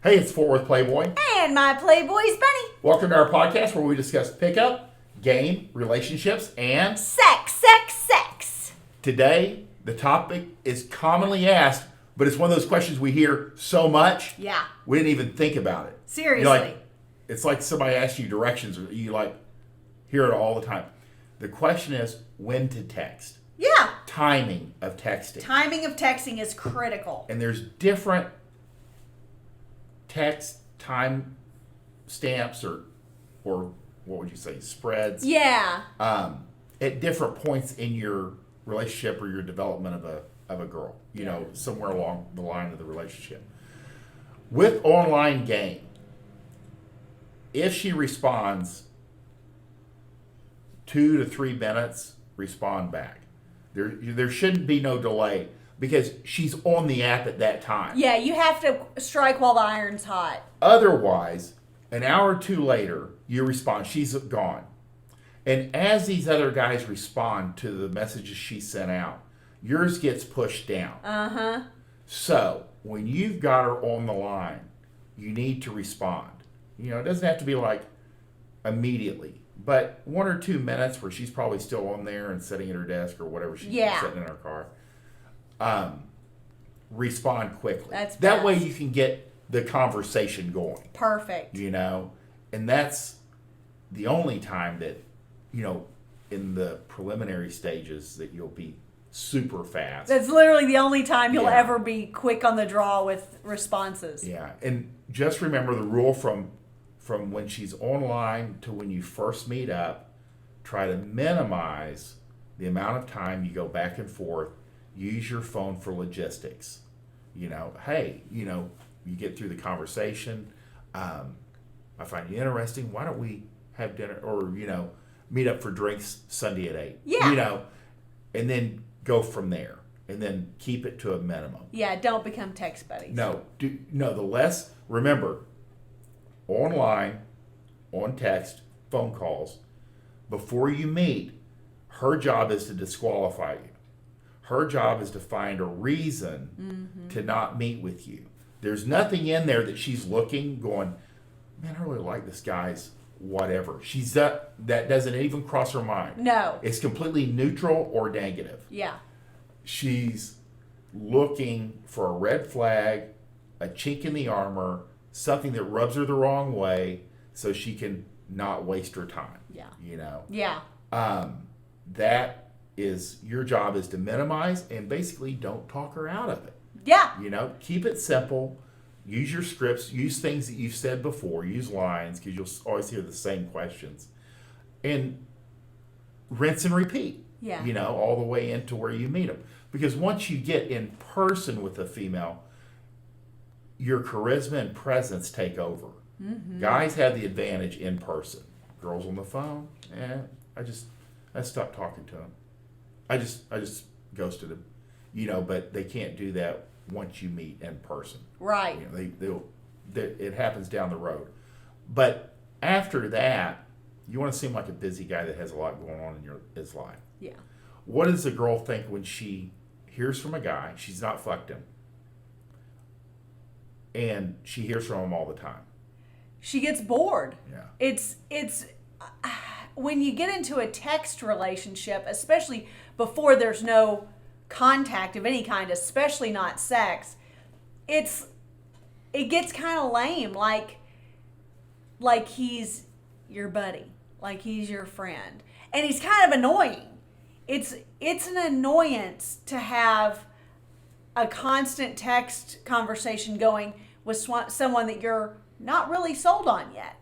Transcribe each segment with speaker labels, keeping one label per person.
Speaker 1: Hey, it's Fort Worth Playboy.
Speaker 2: And my Playboys Bunny.
Speaker 1: Welcome to our podcast where we discuss pickup, game, relationships, and
Speaker 2: Sex.
Speaker 1: today the topic is commonly asked, but it's one of those questions we hear so much,
Speaker 2: Yeah.
Speaker 1: we didn't even think about it.
Speaker 2: Seriously.
Speaker 1: It's like somebody asks you directions, or you hear it all the time. The question is when to text.
Speaker 2: Yeah.
Speaker 1: Timing of texting.
Speaker 2: Timing of texting is critical.
Speaker 1: And there's different text time stamps or what would you say, spreads,
Speaker 2: Yeah.
Speaker 1: at different points in your relationship or your development of a girl, somewhere along the line of the relationship. With online game, if she responds 2 to 3 minutes, respond back. There shouldn't be no delay because she's on the app at that time.
Speaker 2: Yeah, you have to strike while the iron's hot.
Speaker 1: Otherwise, an hour or two later, you respond, she's gone. And as these other guys respond to the messages she sent out, yours gets pushed down.
Speaker 2: Uh-huh.
Speaker 1: So, when you've got her on the line, you need to respond. It doesn't have to be immediately, but 1 or 2 minutes where she's probably still on there and sitting at her desk or whatever she's sitting in her car. Respond quickly.
Speaker 2: That's
Speaker 1: that
Speaker 2: best.
Speaker 1: way you can get the conversation going.
Speaker 2: Perfect.
Speaker 1: And that's the only time that, in the preliminary stages that you'll be super fast.
Speaker 2: That's literally the only time you'll
Speaker 1: Yeah.
Speaker 2: ever be quick on the draw with responses.
Speaker 1: Yeah, and just remember the rule from when she's online to when you first meet up. Try to minimize the amount of time you go back and forth. Use your phone for logistics. Hey, you get through the conversation. I find you interesting. Why don't we have dinner or, meet up for drinks Sunday at 8?
Speaker 2: Yeah.
Speaker 1: And then go from there. And then keep it to a minimum.
Speaker 2: Yeah, don't become text buddies.
Speaker 1: Remember, online, on text, phone calls, before you meet, her job is to disqualify you. Her job is to find a reason to not meet with you. There's nothing in there that she's looking, going, man, I really like this guy's whatever. That doesn't even cross her mind.
Speaker 2: No.
Speaker 1: It's completely neutral or negative.
Speaker 2: Yeah.
Speaker 1: She's looking for a red flag, a chink in the armor, something that rubs her the wrong way so she can not waste her time.
Speaker 2: Yeah.
Speaker 1: Yeah.
Speaker 2: Yeah.
Speaker 1: That is, your job is to minimize and basically don't talk her out of it.
Speaker 2: Yeah.
Speaker 1: Keep it simple. Use your scripts. Use things that you've said before. Use lines because you'll always hear the same questions. And rinse and repeat.
Speaker 2: Yeah.
Speaker 1: All the way into where you meet them. Because once you get in person with a female, your charisma and presence take over. Mm-hmm. Guys have the advantage in person. Girls on the phone, I stopped talking to them. I just ghosted them. But they can't do that once you meet in person.
Speaker 2: Right.
Speaker 1: It happens down the road. But after that, you want to seem like a busy guy that has a lot going on in his life.
Speaker 2: Yeah.
Speaker 1: What does a girl think when she hears from a guy, she's not fucked him, and she hears from him all the time?
Speaker 2: She gets bored.
Speaker 1: Yeah.
Speaker 2: It's when you get into a text relationship, especially before there's no contact of any kind, especially not sex, it gets kind of lame, like he's your buddy, like he's your friend, and he's kind of annoying. It's an annoyance to have a constant text conversation going with someone that you're not really sold on yet.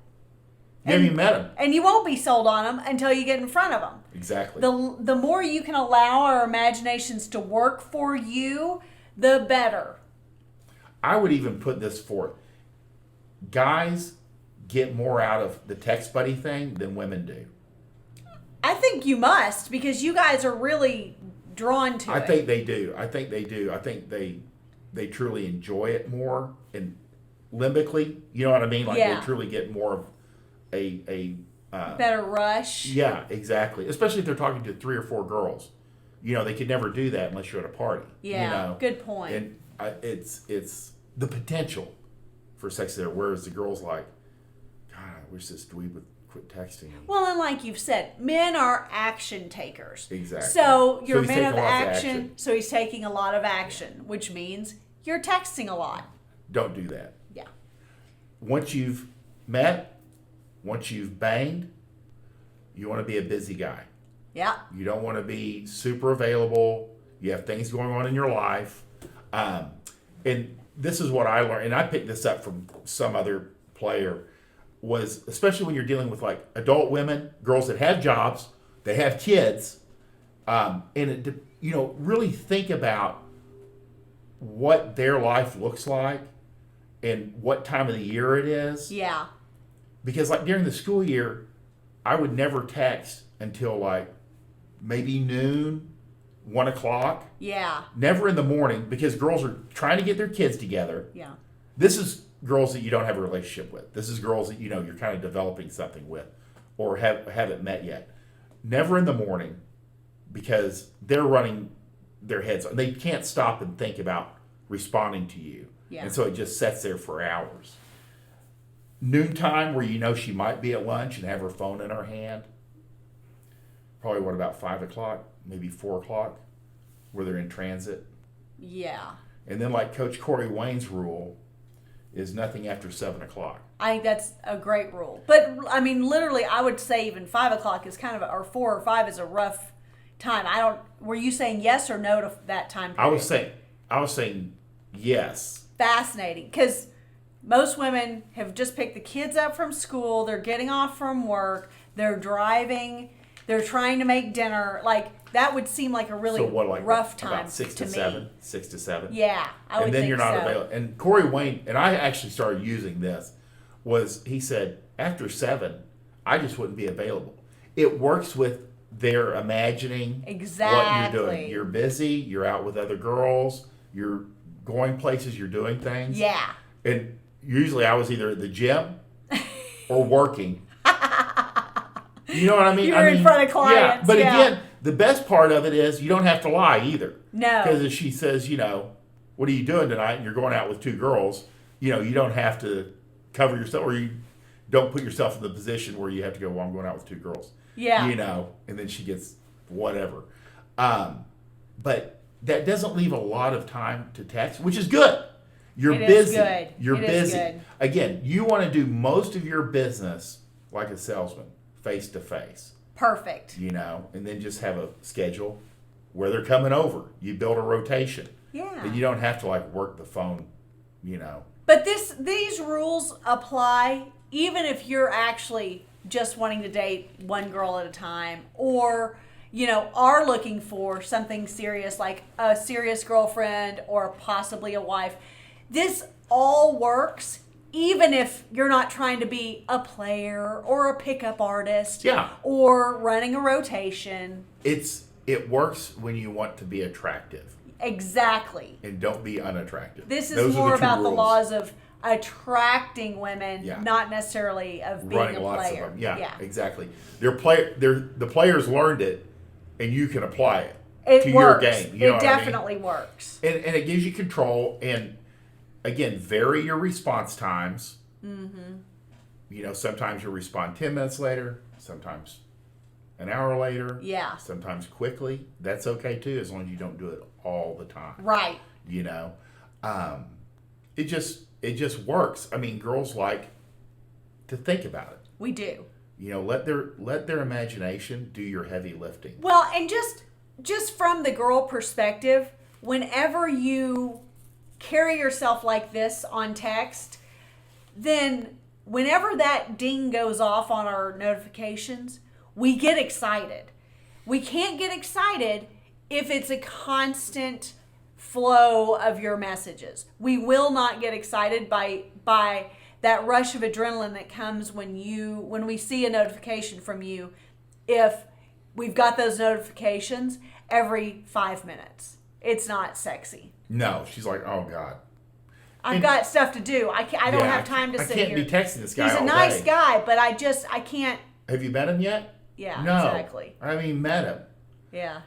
Speaker 1: You haven't even met him.
Speaker 2: And you won't be sold on them until you get in front of them.
Speaker 1: Exactly.
Speaker 2: The more you can allow our imaginations to work for you, the better.
Speaker 1: I would even put this forth. Guys get more out of the text buddy thing than women do.
Speaker 2: I think you must, because you guys are really drawn to it.
Speaker 1: I think they do. I think they truly enjoy it more, and limbically, you know what I mean? They truly get more of a
Speaker 2: better rush.
Speaker 1: Yeah, exactly. Especially if they're talking to 3 or 4 girls. They could never do that unless you're at a party.
Speaker 2: Yeah, good point.
Speaker 1: And it's the potential for sex there, whereas the girl's like, God, I wish this dweeb would quit texting me.
Speaker 2: Well, and like you've said, men are action takers.
Speaker 1: Exactly.
Speaker 2: So you're
Speaker 1: he's
Speaker 2: men
Speaker 1: taking
Speaker 2: of
Speaker 1: lots
Speaker 2: action, so he's taking a lot of action, which means you're texting a lot.
Speaker 1: Don't do that.
Speaker 2: Yeah.
Speaker 1: Once you've met, once you've banged, you want to be a busy guy.
Speaker 2: Yeah.
Speaker 1: You don't want to be super available. You have things going on in your life. And this is what I learned, and I picked this up from some other player, was especially when you're dealing with like adult women, girls that have jobs, they have kids, and it, really think about what their life looks like and what time of the year it is.
Speaker 2: Yeah.
Speaker 1: Because like during the school year, I would never text until like maybe noon, 1 o'clock.
Speaker 2: Yeah.
Speaker 1: Never in the morning, because girls are trying to get their kids together.
Speaker 2: Yeah.
Speaker 1: This is girls that you don't have a relationship with. This is girls that you're kind of developing something with or haven't met yet. Never in the morning, because they're running their heads. They can't stop and think about responding to you.
Speaker 2: Yeah.
Speaker 1: And so it just sits there for hours. Noontime, where she might be at lunch and have her phone in her hand. Probably about 5 o'clock, maybe 4 o'clock, where they're in transit.
Speaker 2: Yeah.
Speaker 1: And then like Coach Corey Wayne's rule is nothing after 7 o'clock.
Speaker 2: I think that's a great rule. But I mean, literally, I would say even 5 o'clock is kind of, or 4 or 5 is a rough time. Were you saying yes or no to that time period?
Speaker 1: I was saying yes.
Speaker 2: Fascinating. Because most women have just picked the kids up from school. They're getting off from work. They're driving. They're trying to make dinner. Like, that would seem like a really rough time
Speaker 1: about 6 to 7? 6 to 7?
Speaker 2: Yeah, I would think so.
Speaker 1: And then you're not available. And Corey Wayne, and I actually started using this, he said, after 7, I just wouldn't be available. It works with their imagining what you're doing. You're busy, you're out with other girls, you're going places, you're doing things.
Speaker 2: Yeah.
Speaker 1: And usually I was either at the gym or working. You know what I mean?
Speaker 2: You're in front of clients.
Speaker 1: Yeah, but again, the best part of it is you don't have to lie either.
Speaker 2: No.
Speaker 1: Because if she says, what are you doing tonight? And you're going out with 2 girls, you don't have to cover yourself, or you don't put yourself in the position where you have to go, well, I'm going out with 2 girls.
Speaker 2: Yeah.
Speaker 1: And then she gets whatever. But that doesn't leave a lot of time to text, which is good. You're busy.
Speaker 2: Good.
Speaker 1: You're busy.
Speaker 2: Good.
Speaker 1: Again, you want to do most of your business like a salesman, face to face.
Speaker 2: Perfect.
Speaker 1: And then just have a schedule where they're coming over. You build a rotation.
Speaker 2: Yeah.
Speaker 1: And you don't have to work the phone,
Speaker 2: But these rules apply even if you're actually just wanting to date one girl at a time, or are looking for something serious, like a serious girlfriend or possibly a wife. This all works even if you're not trying to be a player or a pickup artist, or running a rotation.
Speaker 1: It works when you want to be attractive.
Speaker 2: Exactly.
Speaker 1: And don't be unattractive.
Speaker 2: This is more about the laws of attracting women, not necessarily of being
Speaker 1: running
Speaker 2: a
Speaker 1: lots
Speaker 2: player.
Speaker 1: of them. Yeah, exactly. The players learned it, and you can apply it to
Speaker 2: works.
Speaker 1: Your game.
Speaker 2: It definitely works.
Speaker 1: And it gives you control. And again, vary your response times. Mm-hmm. Sometimes you'll respond 10 minutes later, sometimes an hour later.
Speaker 2: Yeah.
Speaker 1: Sometimes quickly. That's okay too, as long as you don't do it all the time.
Speaker 2: Right.
Speaker 1: It just works. I mean, girls like to think about it.
Speaker 2: We do.
Speaker 1: Let their imagination do your heavy lifting.
Speaker 2: Well, and just from the girl perspective, whenever you carry yourself like this on text, then whenever that ding goes off on our notifications, we get excited. We can't get excited if it's a constant flow of your messages. We will not get excited by that rush of adrenaline that comes when we see a notification from you, if we've got those notifications every 5 minutes. It's not sexy.
Speaker 1: No, she's like, oh God.
Speaker 2: I've got stuff to do. I don't have time to sit here.
Speaker 1: I can't be texting this guy
Speaker 2: He's
Speaker 1: all
Speaker 2: a nice
Speaker 1: day.
Speaker 2: guy, but I can't.
Speaker 1: Have you met him yet?
Speaker 2: Yeah,
Speaker 1: no,
Speaker 2: exactly.
Speaker 1: I mean, met him.
Speaker 2: Yeah.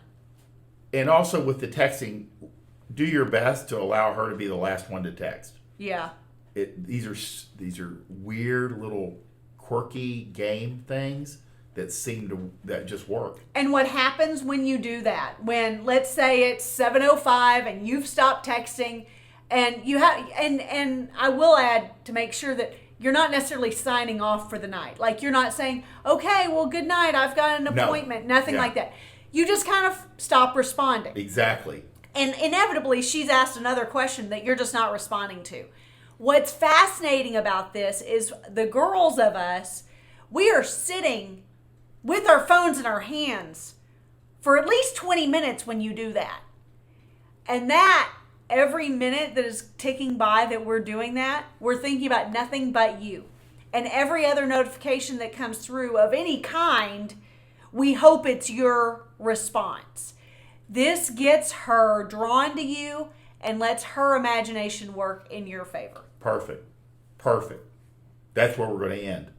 Speaker 1: And also with the texting, do your best to allow her to be the last one to text.
Speaker 2: Yeah.
Speaker 1: these are weird little quirky game things that just work.
Speaker 2: And what happens when you do that? When, let's say it's 7:05 and you've stopped texting, and you have, and I will add to make sure that you're not necessarily signing off for the night. Like, you're not saying, okay, well, good night, I've got an appointment. No. Nothing like that. You just kind of stop responding.
Speaker 1: Exactly.
Speaker 2: And inevitably, she's asked another question that you're just not responding to. What's fascinating about this is the girls of us, we are sitting with our phones in our hands for at least 20 minutes when you do that. And that, every minute that is ticking by that we're doing that, we're thinking about nothing but you. And every other notification that comes through of any kind, we hope it's your response. This gets her drawn to you and lets her imagination work in your favor.
Speaker 1: Perfect. That's where we're going to end.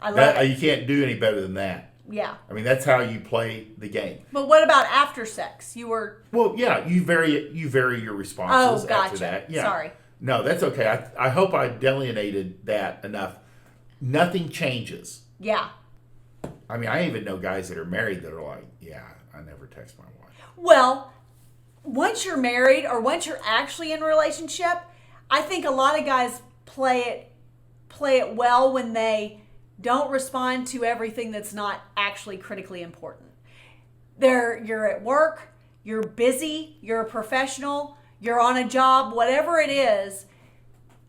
Speaker 2: I love it.
Speaker 1: You can't do any better than that.
Speaker 2: Yeah.
Speaker 1: I mean, that's how you play the game.
Speaker 2: But what about after sex?
Speaker 1: Well, yeah, you vary your responses after that. Yeah.
Speaker 2: Sorry.
Speaker 1: No, that's okay. I hope I delineated that enough. Nothing changes.
Speaker 2: Yeah.
Speaker 1: I mean, I even know guys that are married that are like, yeah, I never text my wife.
Speaker 2: Well, once you're married or once you're actually in a relationship, I think a lot of guys play it well when they don't respond to everything that's not actually critically important. You're at work, you're busy, you're a professional, you're on a job, whatever it is,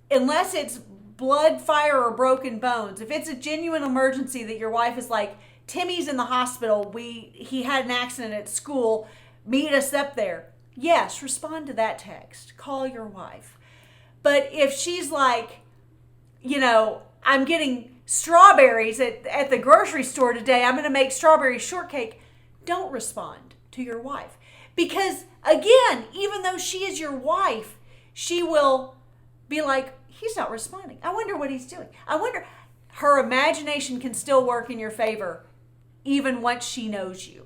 Speaker 2: unless it's blood, fire, or broken bones. If it's a genuine emergency that your wife is like, Timmy's in the hospital, he had an accident at school, meet us up there. Yes, respond to that text. Call your wife. But if she's like, I'm getting strawberries at the grocery store today, I'm going to make strawberry shortcake, don't respond to your wife. Because, again, even though she is your wife, she will be like, he's not responding. I wonder what he's doing. I wonder. Her imagination can still work in your favor even once she knows you.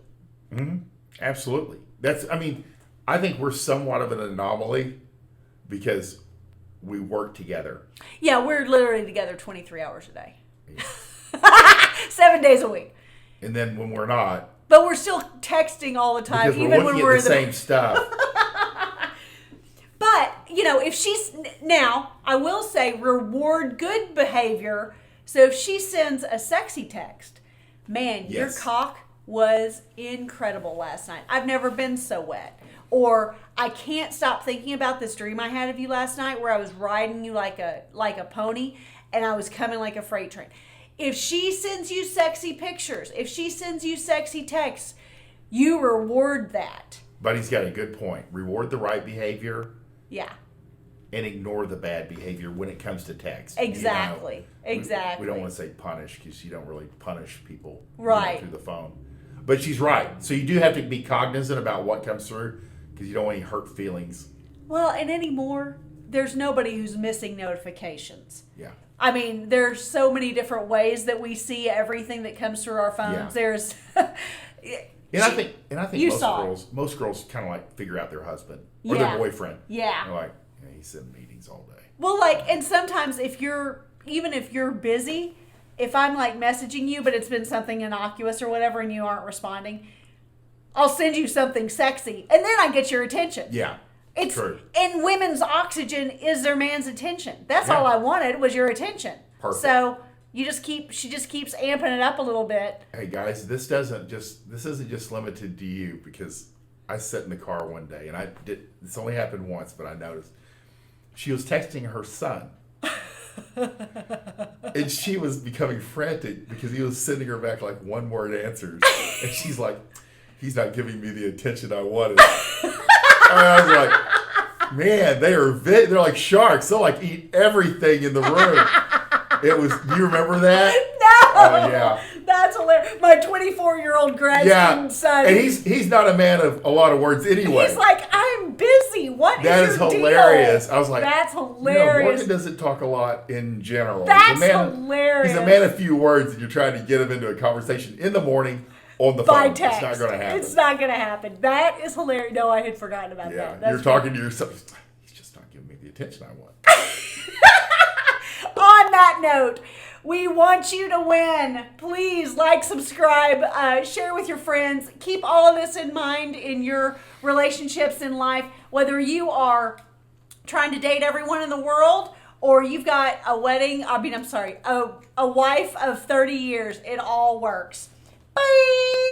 Speaker 1: Mm-hmm. Absolutely. I think we're somewhat of an anomaly because we work together.
Speaker 2: Yeah, we're literally together 23 hours a day. Yeah. 7 days a week.
Speaker 1: And then when we're not.
Speaker 2: But we're still texting all the time,
Speaker 1: because
Speaker 2: even when we're
Speaker 1: at the same stuff.
Speaker 2: But, if she's, now, I will say reward good behavior. So if she sends a sexy text, man,
Speaker 1: yes,
Speaker 2: your cock was incredible last night. I've never been so wet. Or I can't stop thinking about this dream I had of you last night where I was riding you like a pony and I was coming like a freight train. If she sends you sexy pictures, if she sends you sexy texts, you reward that.
Speaker 1: But he's got a good point. Reward the right behavior.
Speaker 2: Yeah.
Speaker 1: And ignore the bad behavior when it comes to text.
Speaker 2: Exactly. Exactly.
Speaker 1: We don't want to say punish because you don't really punish people
Speaker 2: right
Speaker 1: through the phone. But she's right. So you do have to be cognizant about what comes through because you don't want any hurt feelings.
Speaker 2: Well, and anymore, there's nobody who's missing notifications.
Speaker 1: Yeah.
Speaker 2: I mean, there's so many different ways that we see everything that comes through our phones.
Speaker 1: Yeah.
Speaker 2: There's
Speaker 1: I think most girls kind of like figure out their husband or their boyfriend.
Speaker 2: Yeah.
Speaker 1: They're like, he's in meetings all day.
Speaker 2: Well, and sometimes if you're busy, if I'm like messaging you, but it's been something innocuous or whatever and you aren't responding, I'll send you something sexy and then I get your attention.
Speaker 1: Yeah.
Speaker 2: It's
Speaker 1: true.
Speaker 2: And women's oxygen is their man's attention. That's all I wanted was your attention.
Speaker 1: Perfect.
Speaker 2: So she just keeps amping it up a little bit.
Speaker 1: Hey guys, this isn't just limited to you because I sat in the car one day and this only happened once, but I noticed she was texting her son. And she was becoming frantic because he was sending her back like one word answers. And she's like, he's not giving me the attention I wanted. I was like, man, they're like sharks. They'll like eat everything in the room. Do you remember that?
Speaker 2: No.
Speaker 1: Oh, yeah.
Speaker 2: That's hilarious. My 24-year-old grad son.
Speaker 1: And he's not a man of a lot of words anyway.
Speaker 2: He's like, I'm busy.
Speaker 1: That is hilarious.
Speaker 2: Deal?
Speaker 1: I was like,
Speaker 2: that's hilarious.
Speaker 1: Morgan doesn't talk a lot in general.
Speaker 2: That's hilarious.
Speaker 1: He's a man of few words, and you're trying to get him into a conversation in the morning on the phone.
Speaker 2: By text.
Speaker 1: It's not going to happen.
Speaker 2: It's not going to happen. That is hilarious. No, I had forgotten about that.
Speaker 1: You're talking to yourself. He's just not giving me the attention I want.
Speaker 2: note, we want you to win. Please like, subscribe, share with your friends. Keep all of this in mind in your relationships in life, whether you are trying to date everyone in the world or you've got a wife of 30 years. It all works. Bye.